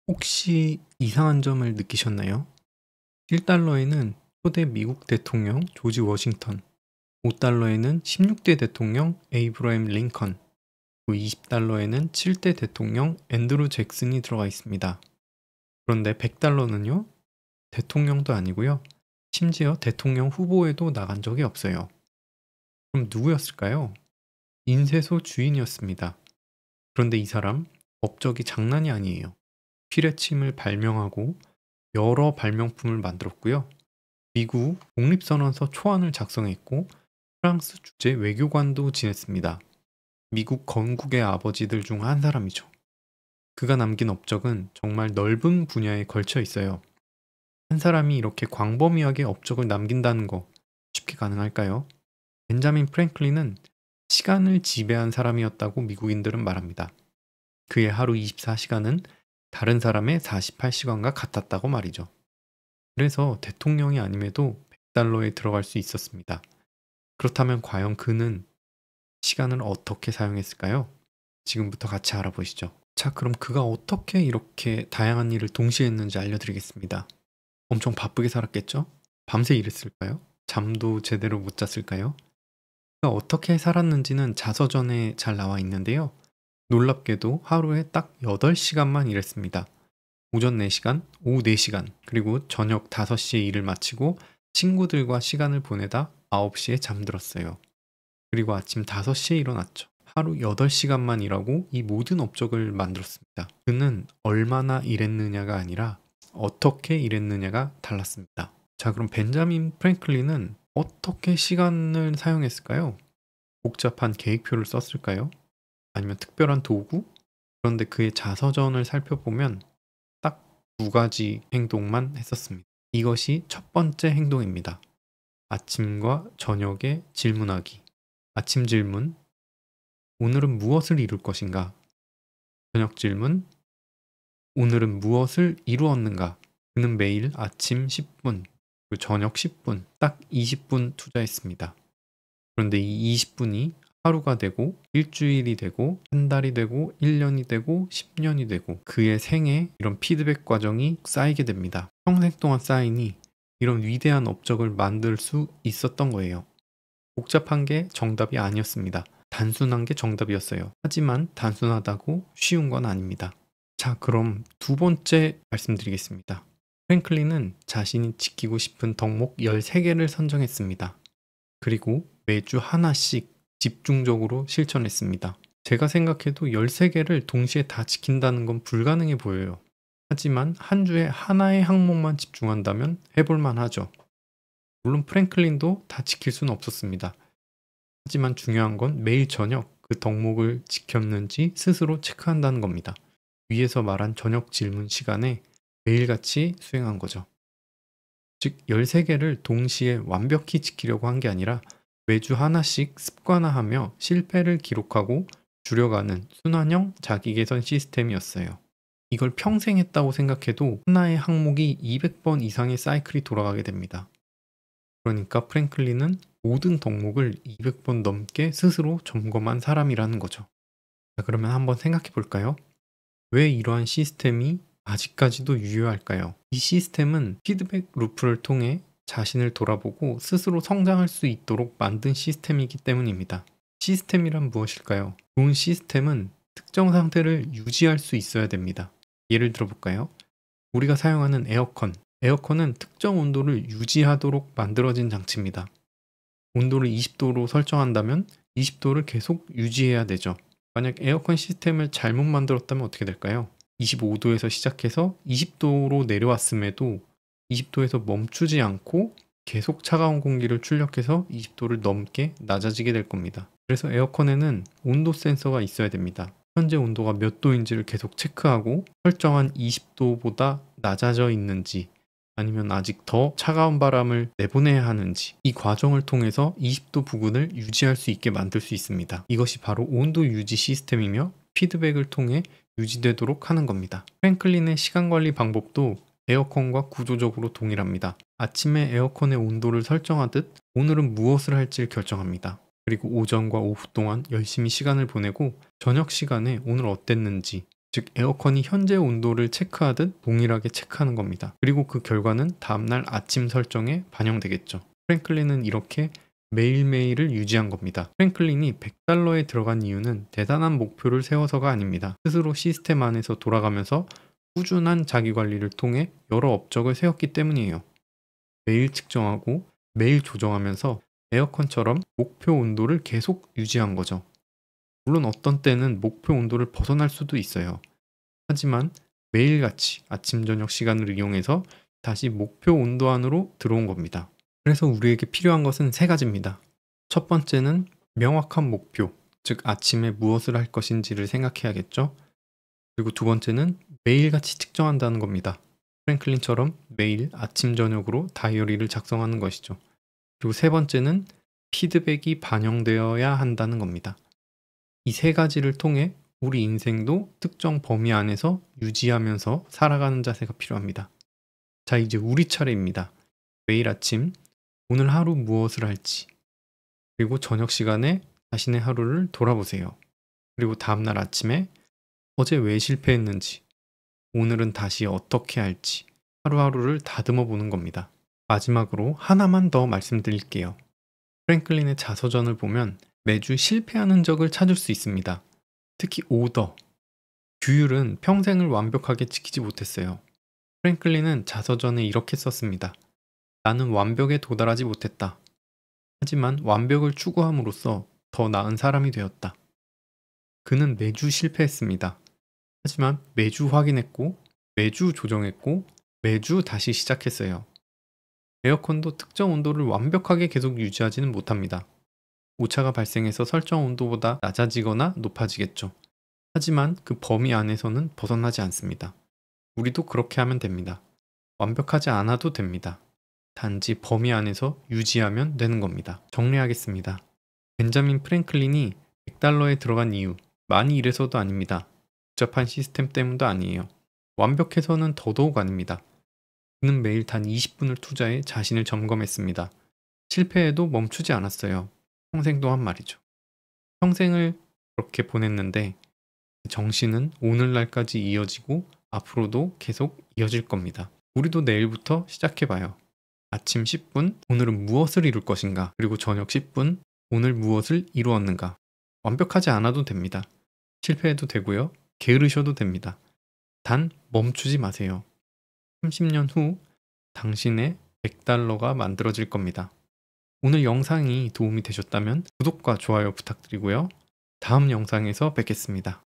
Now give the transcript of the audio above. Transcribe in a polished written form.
혹시 이상한 점을 느끼셨나요? 1달러에는 초대 미국 대통령 조지 워싱턴, 5달러에는 16대 대통령 에이브러임 링컨, 그리고 20달러에는 7대 대통령 앤드루 잭슨이 들어가 있습니다. 그런데 100달러는요? 대통령도 아니고요. 심지어 대통령 후보에도 나간 적이 없어요. 그럼 누구였을까요? 인쇄소 주인이었습니다. 그런데 이 사람 업적이 장난이 아니에요. 피레침을 발명하고 여러 발명품을 만들었고요. 미국 독립선언서 초안을 작성했고 프랑스 주재 외교관도 지냈습니다. 미국 건국의 아버지들 중 한 사람이죠. 그가 남긴 업적은 정말 넓은 분야에 걸쳐 있어요. 한 사람이 이렇게 광범위하게 업적을 남긴다는 거 쉽게 가능할까요? 벤자민 프랭클린은 시간을 지배한 사람이었다고 미국인들은 말합니다. 그의 하루 24시간은 다른 사람의 48시간과 같았다고 말이죠. 그래서 대통령이 아님에도 100달러에 들어갈 수 있었습니다. 그렇다면 과연 그는 시간을 어떻게 사용했을까요? 지금부터 같이 알아보시죠. 자, 그럼 그가 어떻게 이렇게 다양한 일을 동시에 했는지 알려드리겠습니다. 엄청 바쁘게 살았겠죠? 밤새 일했을까요? 잠도 제대로 못 잤을까요? 그가 어떻게 살았는지는 자서전에 잘 나와 있는데요. 놀랍게도 하루에 딱 8시간만 일했습니다. 오전 4시간, 오후 4시간, 그리고 저녁 5시에 일을 마치고 친구들과 시간을 보내다 9시에 잠들었어요. 그리고 아침 5시에 일어났죠. 하루 8시간만 일하고 이 모든 업적을 만들었습니다. 그는 얼마나 일했느냐가 아니라 어떻게 일했느냐가 달랐습니다. 자, 그럼 벤자민 프랭클린은 어떻게 시간을 사용했을까요? 복잡한 계획표를 썼을까요? 아니면 특별한 도구? 그런데 그의 자서전을 살펴보면 딱 두 가지 행동만 했었습니다. 이것이 첫 번째 행동입니다. 아침과 저녁에 질문하기. 아침 질문, 오늘은 무엇을 이룰 것인가? 저녁 질문, 오늘은 무엇을 이루었는가? 그는 매일 아침 10분, 그리고 저녁 10분, 딱 20분 투자했습니다. 그런데 이 20분이 하루가 되고 일주일이 되고 한 달이 되고 1년이 되고 10년이 되고 그의 생에 이런 피드백 과정이 쌓이게 됩니다. 평생 동안 쌓이니 이런 위대한 업적을 만들 수 있었던 거예요. 복잡한 게 정답이 아니었습니다. 단순한 게 정답이었어요. 하지만 단순하다고 쉬운 건 아닙니다. 자, 그럼 두 번째 말씀드리겠습니다. 프랭클린은 자신이 지키고 싶은 덕목 13개를 선정했습니다. 그리고 매주 하나씩 집중적으로 실천했습니다. 제가 생각해도 13개를 동시에 다 지킨다는 건 불가능해 보여요. 하지만 한 주에 하나의 항목만 집중한다면 해볼만 하죠. 물론 프랭클린도 다 지킬 수는 없었습니다. 하지만 중요한 건 매일 저녁 그 덕목을 지켰는지 스스로 체크한다는 겁니다. 위에서 말한 저녁 질문 시간에 매일같이 수행한 거죠. 즉 13개를 동시에 완벽히 지키려고 한 게 아니라 매주 하나씩 습관화하며 실패를 기록하고 줄여가는 순환형 자기 개선 시스템이었어요. 이걸 평생 했다고 생각해도 하나의 항목이 200번 이상의 사이클이 돌아가게 됩니다. 그러니까 프랭클린은 모든 덕목을 200번 넘게 스스로 점검한 사람이라는 거죠. 자, 그러면 한번 생각해 볼까요? 왜 이러한 시스템이 아직까지도 유효할까요? 이 시스템은 피드백 루프를 통해 자신을 돌아보고 스스로 성장할 수 있도록 만든 시스템이기 때문입니다. 시스템이란 무엇일까요? 좋은 시스템은 특정 상태를 유지할 수 있어야 됩니다. 예를 들어볼까요? 우리가 사용하는 에어컨은 특정 온도를 유지하도록 만들어진 장치입니다. 온도를 20도로 설정한다면 20도를 계속 유지해야 되죠. 만약 에어컨 시스템을 잘못 만들었다면 어떻게 될까요? 25도에서 시작해서 20도로 내려왔음에도 20도에서 멈추지 않고 계속 차가운 공기를 출력해서 20도를 넘게 낮아지게 될 겁니다. 그래서 에어컨에는 온도 센서가 있어야 됩니다. 현재 온도가 몇 도인지를 계속 체크하고 설정한 20도보다 낮아져 있는지 아니면 아직 더 차가운 바람을 내보내야 하는지 이 과정을 통해서 20도 부근을 유지할 수 있게 만들 수 있습니다. 이것이 바로 온도 유지 시스템이며 피드백을 통해 유지되도록 하는 겁니다. 프랭클린의 시간관리 방법도 에어컨과 구조적으로 동일합니다. 아침에 에어컨의 온도를 설정하듯 오늘은 무엇을 할지를 결정합니다. 그리고 오전과 오후 동안 열심히 시간을 보내고 저녁 시간에 오늘 어땠는지 즉 에어컨이 현재 온도를 체크하듯 동일하게 체크하는 겁니다. 그리고 그 결과는 다음날 아침 설정에 반영되겠죠. 프랭클린은 이렇게 매일매일을 유지한 겁니다. 프랭클린이 100달러에 들어간 이유는 대단한 목표를 세워서가 아닙니다. 스스로 시스템 안에서 돌아가면서 꾸준한 자기관리를 통해 여러 업적을 세웠기 때문이에요. 매일 측정하고 매일 조정하면서 에어컨처럼 목표 온도를 계속 유지한 거죠. 물론 어떤 때는 목표 온도를 벗어날 수도 있어요. 하지만 매일같이 아침 저녁 시간을 이용해서 다시 목표 온도 안으로 들어온 겁니다. 그래서 우리에게 필요한 것은 세 가지입니다. 첫 번째는 명확한 목표, 즉 아침에 무엇을 할 것인지를 생각해야겠죠. 그리고 두 번째는 매일같이 측정한다는 겁니다. 프랭클린처럼 매일 아침 저녁으로 다이어리를 작성하는 것이죠. 그리고 세 번째는 피드백이 반영되어야 한다는 겁니다. 이 세 가지를 통해 우리 인생도 특정 범위 안에서 유지하면서 살아가는 자세가 필요합니다. 자, 이제 우리 차례입니다. 매일 아침 오늘 하루 무엇을 할지, 그리고 저녁 시간에 자신의 하루를 돌아보세요. 그리고 다음날 아침에 어제 왜 실패했는지, 오늘은 다시 어떻게 할지 하루하루를 다듬어 보는 겁니다. 마지막으로 하나만 더 말씀드릴게요. 프랭클린의 자서전을 보면 매주 실패하는 적을 찾을 수 있습니다. 특히 오더, 규율은 평생을 완벽하게 지키지 못했어요. 프랭클린은 자서전에 이렇게 썼습니다. 나는 완벽에 도달하지 못했다. 하지만 완벽을 추구함으로써 더 나은 사람이 되었다. 그는 매주 실패했습니다. 하지만 매주 확인했고, 매주 조정했고, 매주 다시 시작했어요. 에어컨도 특정 온도를 완벽하게 계속 유지하지는 못합니다. 오차가 발생해서 설정 온도보다 낮아지거나 높아지겠죠. 하지만 그 범위 안에서는 벗어나지 않습니다. 우리도 그렇게 하면 됩니다. 완벽하지 않아도 됩니다. 단지 범위 안에서 유지하면 되는 겁니다. 정리하겠습니다. 벤자민 프랭클린이 100달러에 들어간 이유, 많이 일해서도 아닙니다. 복잡한 시스템 때문도 아니에요. 완벽해서는 더더욱 아닙니다. 그는 매일 단 20분을 투자해 자신을 점검했습니다. 실패해도 멈추지 않았어요. 평생 동안 말이죠. 평생을 그렇게 보냈는데 정신은 오늘날까지 이어지고 앞으로도 계속 이어질 겁니다. 우리도 내일부터 시작해봐요. 아침 10분, 오늘은 무엇을 이룰 것인가? 그리고 저녁 10분, 오늘 무엇을 이루었는가? 완벽하지 않아도 됩니다. 실패해도 되고요. 게으르셔도 됩니다. 단 멈추지 마세요. 30년 후 당신의 100달러가 만들어질 겁니다. 오늘 영상이 도움이 되셨다면 구독과 좋아요 부탁드리고요. 다음 영상에서 뵙겠습니다.